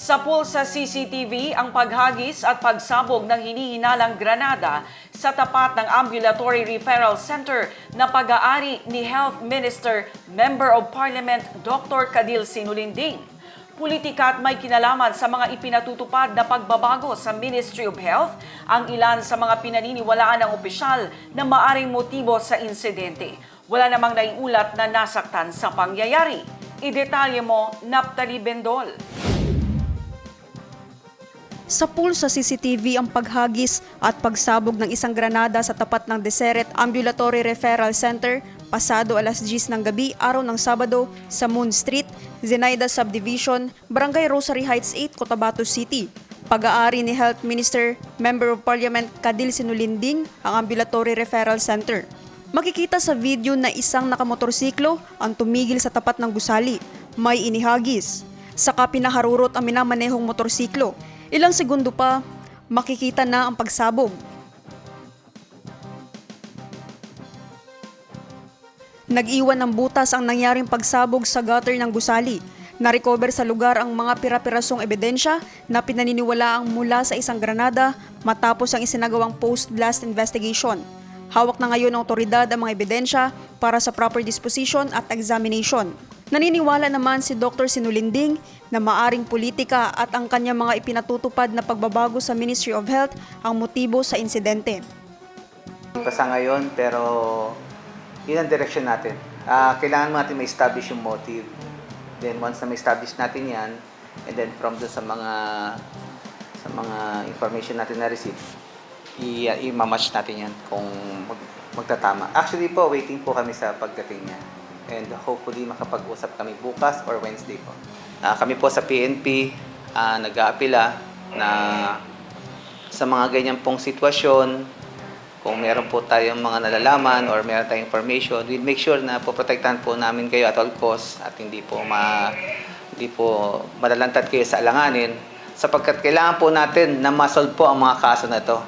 Sapul sa CCTV ang paghagis at pagsabog ng hinihinalang granada sa tapat ng Ambulatory Referral Center na pag-aari ni Health Minister, Member of Parliament Dr. Cadil Sinulinding. Politika at may kinalaman sa mga ipinatutupad na pagbabago sa Ministry of Health ang ilan sa mga pinaniniwalaan ng opisyal na maaring motibo sa insidente. Wala namang naiulat na nasaktan sa pangyayari. Idetalye mo, Naptali Bendol. Sapul sa CCTV ang paghagis at pagsabog ng isang granada sa tapat ng Deseret Ambulatory Referral Center pasado alas 10 ng gabi araw ng Sabado sa Moon Street, Zenaida Subdivision, Barangay Rosary Heights 8, Cotabato City. Pag-aari ni Health Minister, Member of Parliament Cadil Sinulinding ang Ambulatory Referral Center. Makikita sa video na isang nakamotorsiklo ang tumigil sa tapat ng gusali. May inihagis. Saka pinaharurot ang minamanehong motorsiklo. Ilang segundo pa, makikita na ang pagsabog. Nag-iwan ng butas ang nangyaring pagsabog sa gutter ng gusali. Na-recover sa lugar ang mga pira-pirasong ebidensya na pinaniniwalaang mula sa isang granada matapos ang isinagawang post-blast investigation. Hawak na ngayon ng otoridad ang mga ebidensya para sa proper disposition at examination. Naniniwala naman si Dr. Sinulinding na maaring politika at ang kanyang mga ipinatutupad na pagbabago sa Ministry of Health ang motibo sa insidente. Sa ngayon, pero yun ang direction natin. Kailangan natin ma-establish yung motive. Then once na ma-establish natin yan, and then from doon sa mga information natin na receive, i-match natin yan kung magtatama. Actually po, waiting po kami sa pagdating niya. And hopefully makapag-usap kami bukas or Wednesday po. Kami po sa PNP, nag-aapila na sa mga ganyan pong sitwasyon, kung meron po tayong mga nalalaman or meron tayong information, we'll make sure na poprotektahan po namin kayo at all costs at hindi po madalantad kayo sa alanganin sapagkat kailangan po natin na ma-solve po ang mga kaso na ito.